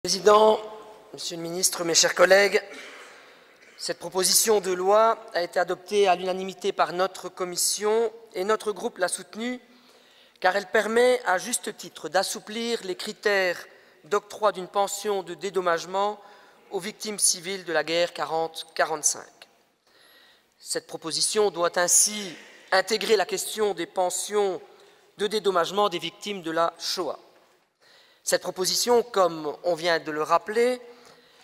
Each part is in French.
Monsieur le Président, Monsieur le Ministre, mes chers collègues, cette proposition de loi a été adoptée à l'unanimité par notre commission et notre groupe l'a soutenue car elle permet à juste titre d'assouplir les critères d'octroi d'une pension de dédommagement aux victimes civiles de la guerre 40-45. Cette proposition doit ainsi intégrer la question des pensions de dédommagement des victimes de la Shoah. Cette proposition, comme on vient de le rappeler,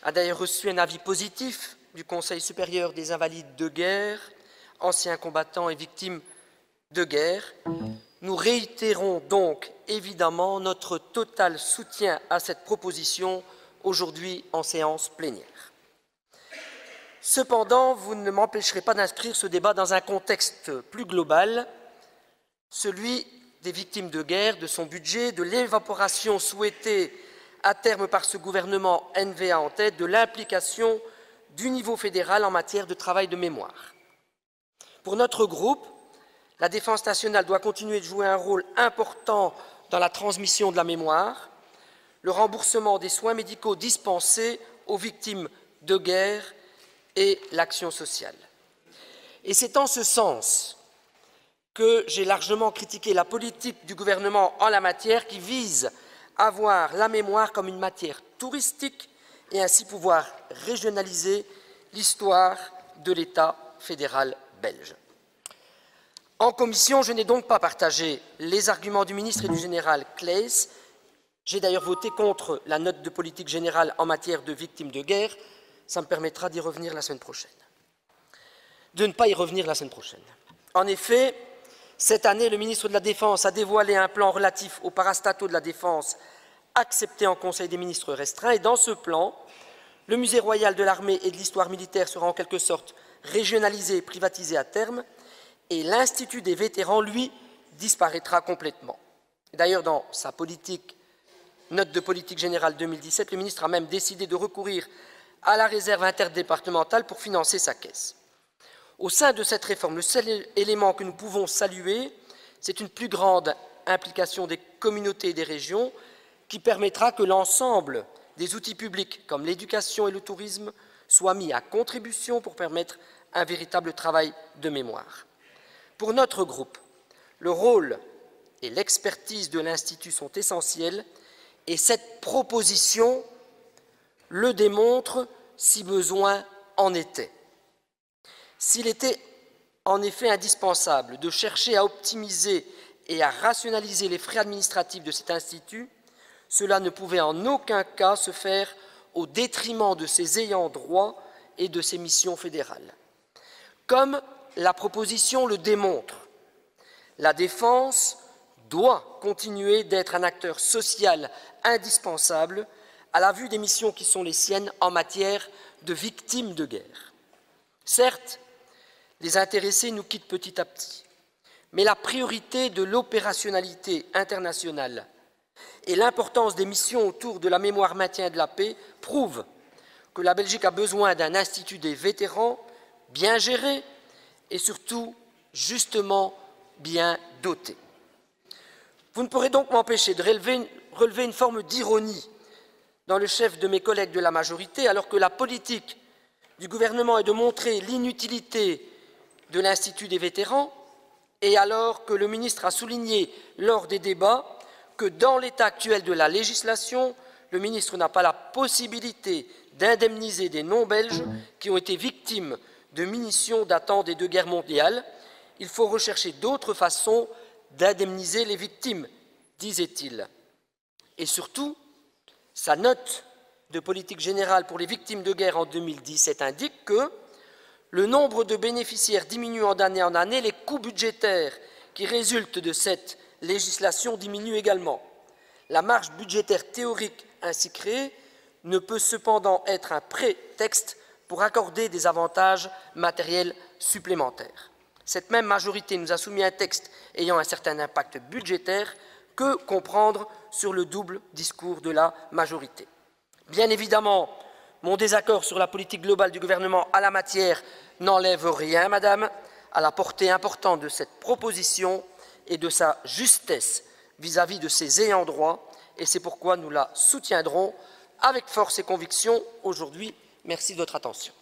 a d'ailleurs reçu un avis positif du Conseil supérieur des invalides de guerre, anciens combattants et victimes de guerre. Nous réitérons donc évidemment notre total soutien à cette proposition aujourd'hui en séance plénière. Cependant, vous ne m'empêcherez pas d'inscrire ce débat dans un contexte plus global, celui des victimes de guerre, de son budget, de l'évaporation souhaitée à terme par ce gouvernement NVA en tête, de l'implication du niveau fédéral en matière de travail de mémoire. Pour notre groupe, la défense nationale doit continuer de jouer un rôle important dans la transmission de la mémoire, le remboursement des soins médicaux dispensés aux victimes de guerre et l'action sociale. Et c'est en ce sens que j'ai largement critiqué la politique du gouvernement en la matière qui vise à voir la mémoire comme une matière touristique et ainsi pouvoir régionaliser l'histoire de l'État fédéral belge. En commission, je n'ai donc pas partagé les arguments du ministre et du général Claes. J'ai d'ailleurs voté contre la note de politique générale en matière de victimes de guerre. Ça me permettra d'y revenir la semaine prochaine. De ne pas y revenir la semaine prochaine. En effet, cette année, le ministre de la Défense a dévoilé un plan relatif au parastato de la Défense accepté en Conseil des ministres restreint. Et dans ce plan, le Musée royal de l'armée et de l'histoire militaire sera en quelque sorte régionalisé et privatisé à terme. Et l'Institut des vétérans, lui, disparaîtra complètement. D'ailleurs, dans sa note de politique générale 2017, le ministre a même décidé de recourir à la réserve interdépartementale pour financer sa caisse. Au sein de cette réforme, le seul élément que nous pouvons saluer, c'est une plus grande implication des communautés et des régions qui permettra que l'ensemble des outils publics comme l'éducation et le tourisme soient mis à contribution pour permettre un véritable travail de mémoire. Pour notre groupe, le rôle et l'expertise de l'Institut sont essentiels et cette proposition le démontre si besoin en était. S'il était en effet indispensable de chercher à optimiser et à rationaliser les frais administratifs de cet institut, cela ne pouvait en aucun cas se faire au détriment de ses ayants droit et de ses missions fédérales. Comme la proposition le démontre, la défense doit continuer d'être un acteur social indispensable à la vue des missions qui sont les siennes en matière de victimes de guerre. Certes, les intéressés nous quittent petit à petit, mais la priorité de l'opérationnalité internationale et l'importance des missions autour de la mémoire maintien de la paix prouvent que la Belgique a besoin d'un institut des vétérans bien géré et surtout justement bien doté. Vous ne pourrez donc m'empêcher de relever une forme d'ironie dans le chef de mes collègues de la majorité, alors que la politique du gouvernement est de montrer l'inutilité de l'Institut des vétérans, et alors que le ministre a souligné lors des débats que dans l'état actuel de la législation, le ministre n'a pas la possibilité d'indemniser des non-belges qui ont été victimes de munitions datant des 2 guerres mondiales. Il faut rechercher d'autres façons d'indemniser les victimes, disait-il. Et surtout, sa note de politique générale pour les victimes de guerre en 2017 indique que le nombre de bénéficiaires diminuant d'année en année, les coûts budgétaires qui résultent de cette législation diminuent également. La marge budgétaire théorique ainsi créée ne peut cependant être un prétexte pour accorder des avantages matériels supplémentaires. Cette même majorité nous a soumis un texte ayant un certain impact budgétaire. Que comprendre sur le double discours de la majorité? Bien évidemment, mon désaccord sur la politique globale du gouvernement à la matière n'enlève rien, madame, à la portée importante de cette proposition et de sa justesse vis-à-vis de ses ayants droit, et c'est pourquoi nous la soutiendrons avec force et conviction aujourd'hui. Merci de votre attention.